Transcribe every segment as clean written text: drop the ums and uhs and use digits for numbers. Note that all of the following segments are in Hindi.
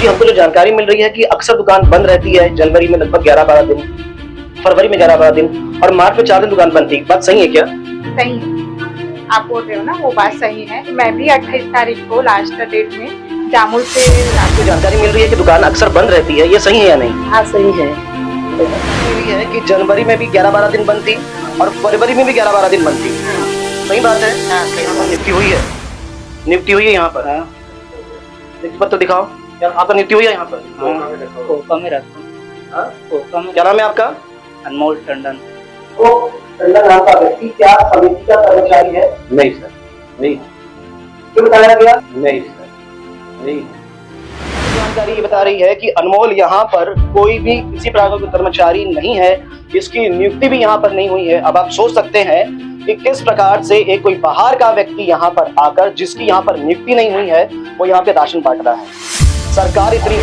जी हमको जो जानकारी मिल रही है कि अक्सर दुकान बंद रहती है, जनवरी में लगभग 11-12 दिन, फरवरी में 11-12 दिन और मार्च में 4 दिन दुकान बंद थी। बात सही है क्या? सही है, आप बोल रहे हो ना, वो बात सही है। मैं भी 28 तारीख को लास्ट डेट में जामुल से आपको जानकारी मिल रही है कि दुकान अक्सर बंद रहती है, ये सही है या नहीं? हाँ सही है। मिली है कि जनवरी में भी 11-12 दिन बंद थी और फरवरी में भी 11-12 दिन बंद थी। सही बात है? हाँ, सही यहाँ पर नियुक्ति हुई है, नियुक्ति हुई है यहाँ पर। नियुक्ति पत्र दिखाओ, क्या आपका नियुक्ति हुई है यहाँ पर? कोका में रहता हूँ। कोका में। क्या नाम है आपका? अनमोल टंडन। तो टंडन नाम का व्यक्ति क्या समिति का कर्मचारी है? नहीं सर, नहीं। क्यों बताया गया? नहीं सर, नहीं। जानकारी ये बता रही है कि अनमोल यहाँ पर कोई भी किसी प्रकार का कर्मचारी नहीं है, इसकी नियुक्ति भी यहाँ पर नहीं हुई है। अब आप सोच सकते हैं कि किस प्रकार से एक कोई बाहर का व्यक्ति यहाँ पर आकर, जिसकी यहाँ पर नियुक्ति नहीं हुई है, वो यहाँ पे राशन बांट रहा है। सरकार इतनी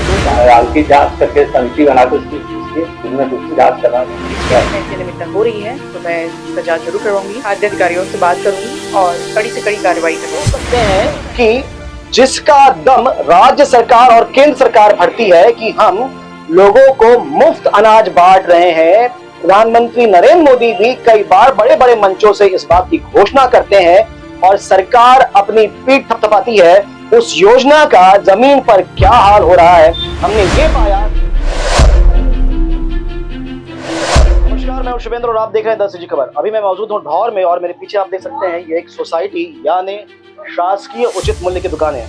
की जांच करके समिति बना के उसकी जांच करना निमित्त हो रही है, तो मैं इसका जांच जरूर करवाऊंगी, खाद्य अधिकारियों से बात करूंगी और कड़ी से कड़ी कार्रवाई करूंगी। सकते हैं कि जिसका दम राज्य सरकार और केंद्र सरकार भरती है कि हम लोगों को मुफ्त अनाज बांट रहे हैं। प्रधानमंत्री नरेंद्र मोदी भी कई बार बड़े बड़े मंचों से इस बात की घोषणा करते हैं और सरकार अपनी पीठ थपथपाती है। उस योजना का जमीन पर क्या हाल हो रहा है हमने ये पाया। नमस्कार, मैं शुभेंद्र और आप देख रहे हैं 10 खबर। अभी मैं मौजूद हूँ ढौर में और मेरे पीछे आप देख सकते हैं ये एक सोसाइटी यानी शासकीय उचित मूल्य की दुकान है।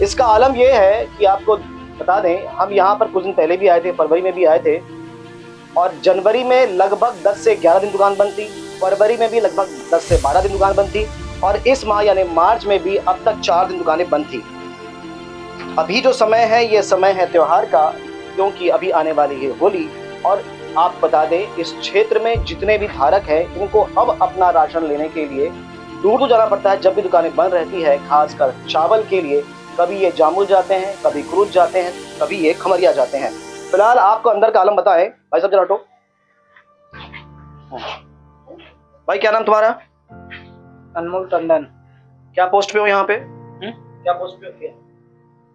इसका आलम यह है कि आपको बता दें, हम यहाँ पर कुछ दिन पहले भी आए थे, फरवरी में भी आए थे और जनवरी में लगभग 10 से 11 दिन दुकान बंद थी, फरवरी में भी लगभग 10 से 12 दिन दुकान बंद थी और इस माह यानी मार्च में भी अब तक 4 दिन दुकानें बंद थी। अभी जो समय है ये समय है त्योहार का, क्योंकि अभी आने वाली है होली। और आप बता दें, इस क्षेत्र में जितने भी धारक हैं इनको अब अपना राशन लेने के लिए दूर दूर जाना पड़ता है। जब भी दुकानें बंद रहती है, खासकर चावल के लिए, कभी ये जामुल जाते हैं, कभी क्रूज जाते हैं, कभी ये खमरिया जाते हैं। फिलहाल आपको अंदर का आलम बताएं। भाई साहब जरा हटो। भाई क्या नाम तुम्हारा? अनमोल टंडन। क्या पोस्ट पे हो यहाँ पे? क्या पोस्ट पे हो?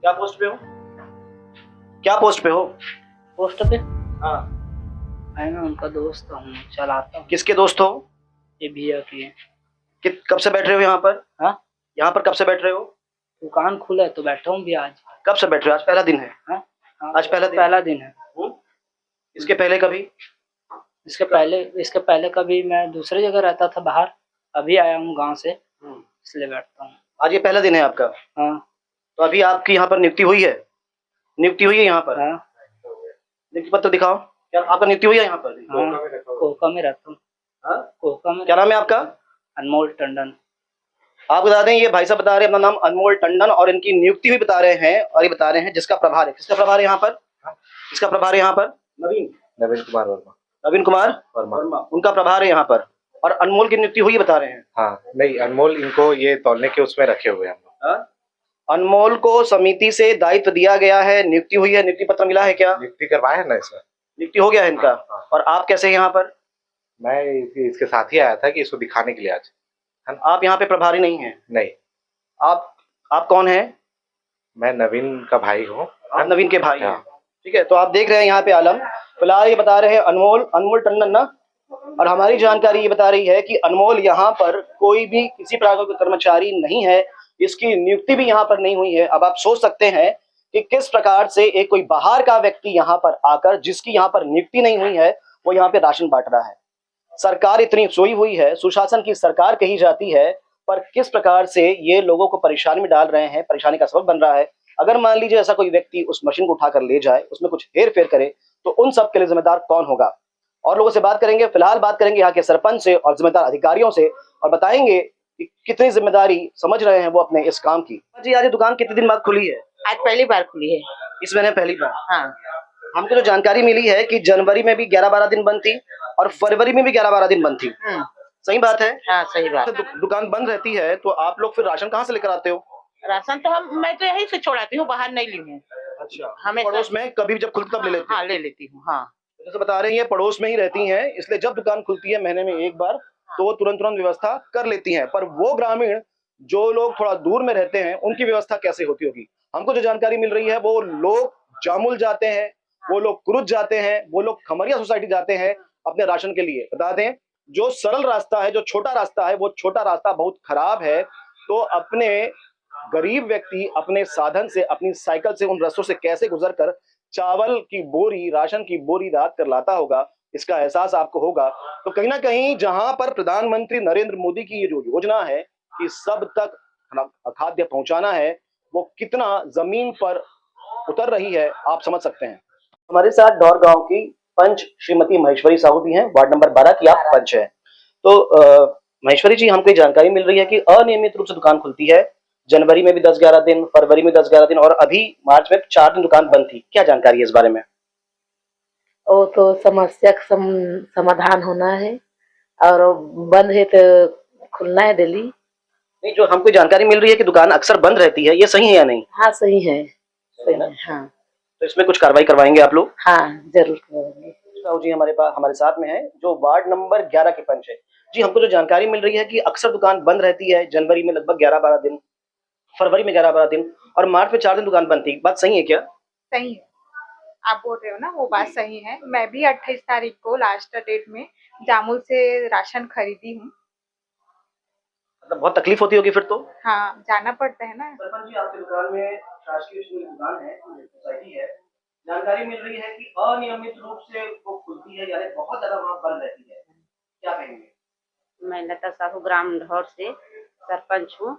क्या पोस्ट पे हो? क्या पोस्ट पे हो? पोस्ट पे? हाँ। मैं उनका दोस्त हूँ, चलाता हूँ। किसके दोस्त हो? ये भैया की। कब से बैठ रहे हो यहाँ पर? हाँ? यहाँ पर कब से बैठ रहे हो? दुकान खुला है तो बैठा हूँ भी आज। कब से बैठ रहे हो? आज पहला दिन है? हाँ? आज पहला दिन है। इसके पहले कभी? इसके पहले कभी मैं दूसरे जगह रहता था बाहर, अभी आया हूँ गांव से, इसलिए बैठता हूँ। आज ये पहला दिन है आपका? हाँ। तो अभी आपकी यहाँ पर नियुक्ति हुई है? नियुक्ति हुई है यहाँ पर? हाँ। नियुक्ति पत्र दिखाओ, क्या आपका नियुक्ति हुई है यहाँ पर? हाँ। कोका में रहता हूँ। हाँ? कोका में। क्या नाम है आपका? अनमोल टंडन। आप बता दें, ये भाई साहब बता रहे हैं अपना नाम अनमोल टंडन और इनकी नियुक्ति भी बता रहे हैं और ये बता रहे हैं जिसका प्रभार है। किसका प्रभार है यहाँ पर? किसका प्रभार है यहाँ पर? नवीन कुमार वर्मा। नवीन कुमार वर्मा उनका प्रभार है यहाँ पर और अनमोल की नियुक्ति हुई बता रहे हैं। हाँ नहीं, अनमोल इनको ये तौलने के उसमें रखे हुए हैं हम लोग। अनमोल को समिति से दायित्व दिया गया है, नियुक्ति हुई है, नियुक्ति पत्र मिला है क्या? नियुक्ति करवाया है ना इसमें? नियुक्ति हो गया है इनका। और आप कैसे यहाँ पर? मैं इसके साथ ही आया था कि इसको दिखाने के लिए आज। आप यहाँ पे प्रभारी नहीं हैं? नहीं। आप कौन हैं? मैं नवीन का भाई हूँ। आप नवीन के भाई हैं, ठीक है। तो आप देख रहे हैं यहाँ पे आलम, फिलहाल ये बता रहे हैं अनमोल टंडन ना, और हमारी जानकारी ये बता रही है कि अनमोल यहाँ पर कोई भी किसी प्रकार का कर्मचारी नहीं है, इसकी नियुक्ति भी यहाँ पर नहीं हुई है। अब आप सोच सकते हैं कि किस प्रकार से एक कोई बाहर का व्यक्ति यहाँ पर आकर, जिसकी यहाँ पर नियुक्ति नहीं हुई है, वो यहाँ पे राशन बांट रहा है। सरकार इतनी सोई हुई है, सुशासन की सरकार कही जाती है, पर किस प्रकार से ये लोगों को परेशानी में डाल रहे हैं, परेशानी का सबब बन रहा है। अगर मान लीजिए ऐसा कोई व्यक्ति उस मशीन को उठाकर ले जाए, उसमें कुछ हेर फेर करे, तो उन सब के लिए जिम्मेदार कौन होगा? और लोगों से बात करेंगे। फिलहाल बात करेंगे यहाँ के सरपंच से और जिम्मेदार अधिकारियों से और बताएंगे कि कितनी जिम्मेदारी समझ रहे हैं वो अपने इस काम की। जी, आज ये दुकान कितने दिन बाद खुली है? आज पहली बार खुली है। इस महीने पहली बार? हाँ। हमको जो जानकारी मिली है कि जनवरी में भी 11-12 दिन बंद थी और फरवरी में भी 11-12 दिन बंद थी। सही बात है? हाँ सही बात। दुकान बंद रहती है तो आप लोग फिर राशन कहाँ से लेकर आते हो? राशन तो मैं तो यहीं से छोड़ाती हूँ, बाहर नहीं ली हूँ। अच्छा, हमेशा पड़ोस में कभी जब खुलती तब ले लेते? हाँ ले लेती हूँ। हाँ, जैसे बता रहे हैं ये पड़ोस में ही रहती हैं, इसलिए जब दुकान खुलती है महीने में एक बार तो वो तुरंत व्यवस्था कर लेती हैं। पर वो ग्रामीण जो लोग थोड़ा दूर में रहते हैं उनकी व्यवस्था कैसे होती होगी? हमको जो जानकारी मिल रही है वो लोग जामुल जाते हैं, वो लोग कुरुद जाते हैं, वो लोग खमरिया सोसाइटी जाते हैं अपने राशन के लिए। बता दें, जो सरल रास्ता है, जो छोटा रास्ता है, वो छोटा रास्ता बहुत खराब है। तो अपने गरीब व्यक्ति अपने साधन से, अपनी साइकिल से उन रास्तों से कैसे गुजरकर चावल की बोरी, राशन की बोरी रात कर लाता होगा, इसका एहसास आपको होगा। तो कहीं ना कहीं जहां पर प्रधानमंत्री नरेंद्र मोदी की ये जो योजना है कि सब तक खाद्य पहुंचाना है, वो कितना जमीन पर उतर रही है, आप समझ सकते हैं। हमारे साथ डौर गांव की पंच श्रीमती महेश्वरी साहू भी हैं, वार्ड नंबर 12 की आप पंच हैं। तो महेश्वरी जी, हमको ये जानकारी मिल रही है कि अनियमित रूप से दुकान खुलती है। जनवरी में भी 10-11 दिन, फरवरी में 10-11 दिन, और अभी मार्च में 4 दिन दुकान बंद थी। क्या जानकारी है इस बारे में? वो तो समस्या का समाधान होना है, और बंद है तो खुलना है डेली। नहीं, जो हमको जानकारी मिल रही है कि दुकान अक्सर बंद रहती है, ये सही है या नहीं? हाँ सही है, सही है। हाँ, तो इसमें कुछ कार्रवाई करवाएंगे आप लोग? हाँ जरूर करेंगे। साहू जी हमारे साथ में है, जो वार्ड नंबर 11 के पंच है। जी, हमको जो जानकारी मिल रही है कि अक्सर दुकान बंद रहती है, जनवरी में लगभग 11-12 दिन, फरवरी में 11-12 दिन, और मार्च में 4 दिन दुकान बंद थी। बात सही है क्या? सही है, आप बोल रहे हो ना, वो बात सही है। मैं भी 28 तारीख को लास्ट डेट में जामुल से राशन खरीदी हूँ। मतलब बहुत तकलीफ होती होगी फिर तो। हाँ, जाना पड़ता है ना। सरपंच जी, आपकी दुकान में शासकीय स्कूल की दुकान है, सोसाइटी है, जानकारी मिल रही है कि अनियमित रूप से वो खुलती है, यानी बहुत ज्यादा वहाँ बंद रहती है, क्या कहेंगे? मैं लता साहू ग्राम ढौर से सरपंच हूँ,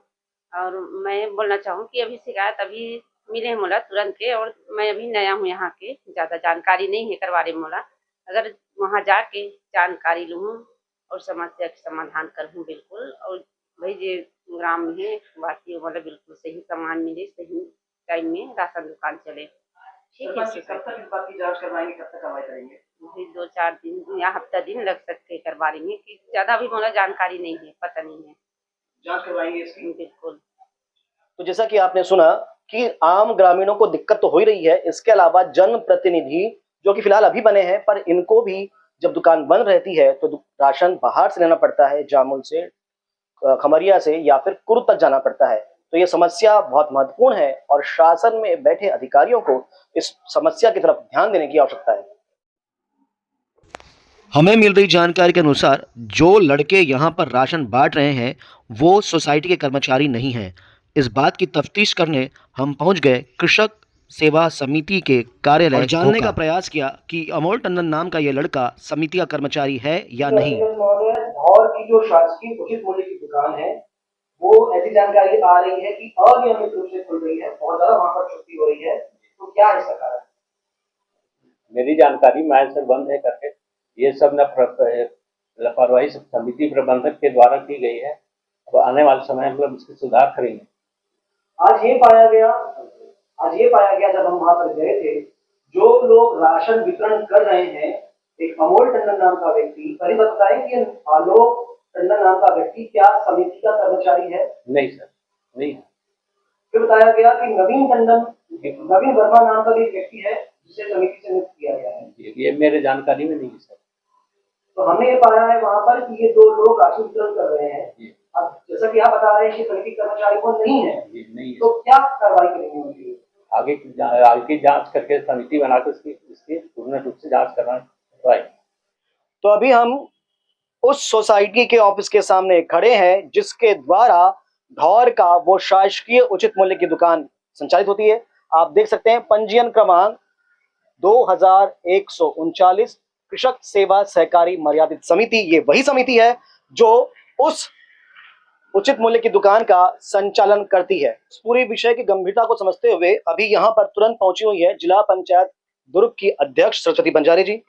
और मैं बोलना चाहूँ कि अभी शिकायत अभी मिले हैं मोला तुरंत के, और मैं अभी नया हूँ यहाँ के, ज़्यादा जानकारी नहीं है करवारे मोला। अगर वहाँ जाके जानकारी लूँ और समस्या के समाधान करूँ बिल्कुल, और भाई जे ग्राम में है वासी वाला बिल्कुल सही सामान मिले, सही टाइम में राशन दुकान चले। ठीक है, कब तक इस बात की जांच करवाएंगे, कब तक कार्रवाई करेंगे? 2-4 दिन या हफ्ता दिन लग सकते हैं करवाने में, कि ज्यादा अभी मोला जानकारी नहीं है, पता नहीं है। जांच करवाएंगे इसकी? बिल्कुल। तो जैसा कि आपने सुना कि आम ग्रामीणों को दिक्कत तो हो ही रही है, इसके अलावा जनप्रतिनिधि जो कि फिलहाल अभी बने हैं, पर इनको भी जब दुकान बंद रहती है तो राशन बाहर से लेना पड़ता है, जामुल से, खमरिया से, या फिर कुरुद तक जाना पड़ता है। तो ये समस्या बहुत महत्वपूर्ण है और शासन में बैठे अधिकारियों को इस समस्या की तरफ ध्यान देने की आवश्यकता है। हमें मिल रही जानकारी के अनुसार जो लड़के यहाँ पर राशन बांट रहे हैं वो सोसाइटी के कर्मचारी नहीं हैं। इस बात की तफ्तीश करने हम पहुंच गए कृषक सेवा समिति के कार्यालय और जानने का प्रयास किया कि अमोल टंडन नाम का ये लड़का समिति का कर्मचारी है या नहीं। और की जो शासकीय उचित मूल्य की दुकान है, वो ऐसी जानकारी आ रही है कि अनियमित रूप से खुल रही है, बहुत ज्यादा वहाँ पर छुट्टी हो रही है, तो क्या इसका कारण? मेरी जानकारी माइल से बंद है करके ये सब लापरवाही समिति प्रबंधक के द्वारा की गई है। अब आने वाले समय में इसके सुधार करेंगे। आज ये पाया गया जब हम वहां पर गए थे, जो लोग राशन वितरण कर रहे हैं, एक अमोल टंडन नाम का व्यक्ति, करीब बताएं कि आलोक टंडन नाम का व्यक्ति क्या समिति का कर्मचारी है? नहीं सर, नहीं। फिर बताया गया कि नवीन वर्मा नाम का भी व्यक्ति है जिसे समिति से नियुक्त किया गया है। ये मेरे जानकारी में नहीं है सर। तो हमने ये पाया है वहां पर कि ये 2 लोग राशन वितरण कर रहे हैं। अब जैसा कि आप बता रहे हैं कि समिति कर्मचारी वो नहीं है, तो क्या कार्रवाई करेंगे उनके लिए? आगे की जांच करके समिति बनाकर इसकी पूर्ण रूप से जांच करना। तो अभी हम उस सोसाइटी के ऑफिस के सामने खड़े हैं जिसके द्वारा ढौर का वो शासकीय उचित मूल्य की दुकान संचालित होती है। आप देख सकते हैं पंजीयन क्रमांक 2139 कृषक सेवा सहकारी मर्यादित समिति। ये वही समिति है जो उस उचित मूल्य की दुकान का संचालन करती है। इस पूरी विषय की गंभीरता को समझते हुए अभी यहाँ पर तुरंत पहुंची हुई है जिला पंचायत दुर्ग की अध्यक्ष सरस्वती बंजारे जी।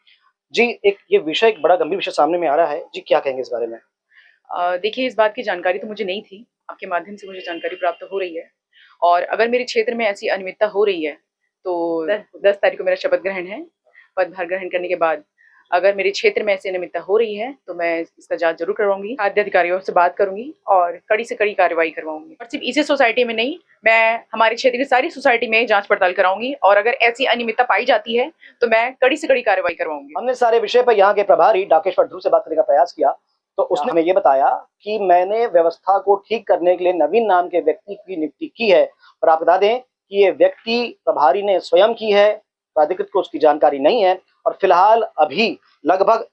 ये विषय एक बड़ा गंभीर विषय सामने में आ रहा है जी, क्या कहेंगे इस बारे में? देखिए, इस बात की जानकारी तो मुझे नहीं थी, आपके माध्यम से मुझे जानकारी प्राप्त हो रही है। और अगर मेरे क्षेत्र में ऐसी अनियमितता हो रही है तो 10 तारीख को मेरा शपथ ग्रहण है। पदभार ग्रहण करने के बाद अगर मेरे क्षेत्र में ऐसी अनियमितता हो रही है तो मैं इसका जांच जरूर करवाऊंगी, खाद्य अधिकारियों से बात करूंगी और कड़ी से कड़ी कार्रवाई करवाऊंगी। और सिर्फ इसी सोसाइटी में नहीं, मैं हमारे क्षेत्र की सारी सोसाइटी में जांच पड़ताल कराऊंगी, और अगर ऐसी अनियमितता पाई जाती है तो मैं कड़ी से कड़ी कार्रवाई करवाऊंगी। हमने सारे विषय पर यहाँ के प्रभारी डाकेश्वर ध्रुव से बात करने का प्रयास किया तो उसने हमें ये बताया कि मैंने व्यवस्था को ठीक करने के लिए नवीन नाम के व्यक्ति की नियुक्ति की है। और आप बता दें कि ये व्यक्ति प्रभारी ने स्वयं की है, प्राधिकृत को उसकी जानकारी नहीं है। और फिलहाल अभी लगभग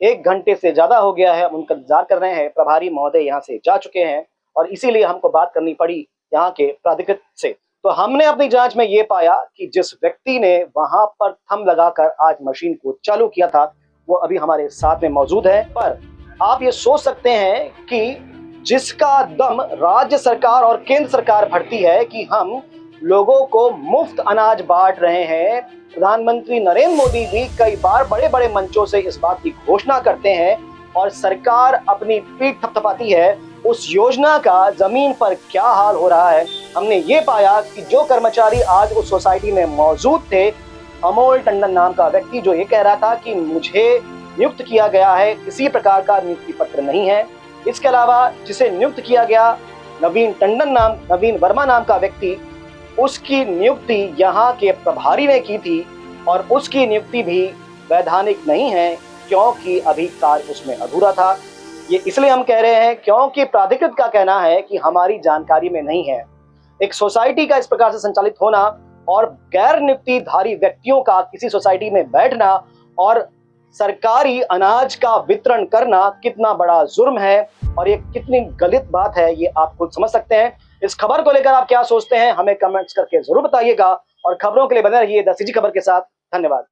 1 घंटे से ज्यादा हो गया है, हम उनका इंतजार कर रहे हैं। प्रभारी महोदय यहाँ से जा चुके हैं और इसीलिए हमको बात करनी पड़ी यहाँ के प्राधिकृत से। तो हमने अपनी जांच में ये पाया कि जिस व्यक्ति ने वहां पर थंब लगाकर आज मशीन को चालू किया था वो अभी हमारे साथ में मौजूद है। पर आप ये सोच सकते हैं कि जिसका दम राज्य सरकार और केंद्र सरकार भरती है कि हम लोगों को मुफ्त अनाज बांट रहे हैं, प्रधानमंत्री नरेंद्र मोदी भी कई बार बड़े बड़े मंचों से इस बात की घोषणा करते हैं और सरकार अपनी पीठ थपथपाती है, उस योजना का जमीन पर क्या हाल हो रहा है। हमने ये पाया कि जो कर्मचारी आज उस सोसाइटी में मौजूद थे, अमोल टंडन नाम का व्यक्ति जो ये कह रहा था कि मुझे नियुक्त किया गया है, किसी प्रकार का नियुक्ति पत्र नहीं है। इसके अलावा जिसे नियुक्त किया गया नवीन वर्मा नाम का व्यक्ति, उसकी नियुक्ति यहाँ के प्रभारी ने की थी और उसकी नियुक्ति भी वैधानिक नहीं है क्योंकि अभी कार्य उसमें अधूरा था। ये इसलिए हम कह रहे हैं क्योंकि प्राधिकृत का कहना है कि हमारी जानकारी में नहीं है। एक सोसाइटी का इस प्रकार से संचालित होना और गैर नियुक्तिधारी व्यक्तियों का किसी सोसाइटी में बैठना और सरकारी अनाज का वितरण करना कितना बड़ा जुर्म है और ये कितनी गलत बात है, ये आप खुद समझ सकते हैं। इस खबर को लेकर आप क्या सोचते हैं हमें कमेंट्स करके जरूर बताइएगा और खबरों के लिए बने रहिए द सिटी खबर के साथ। धन्यवाद।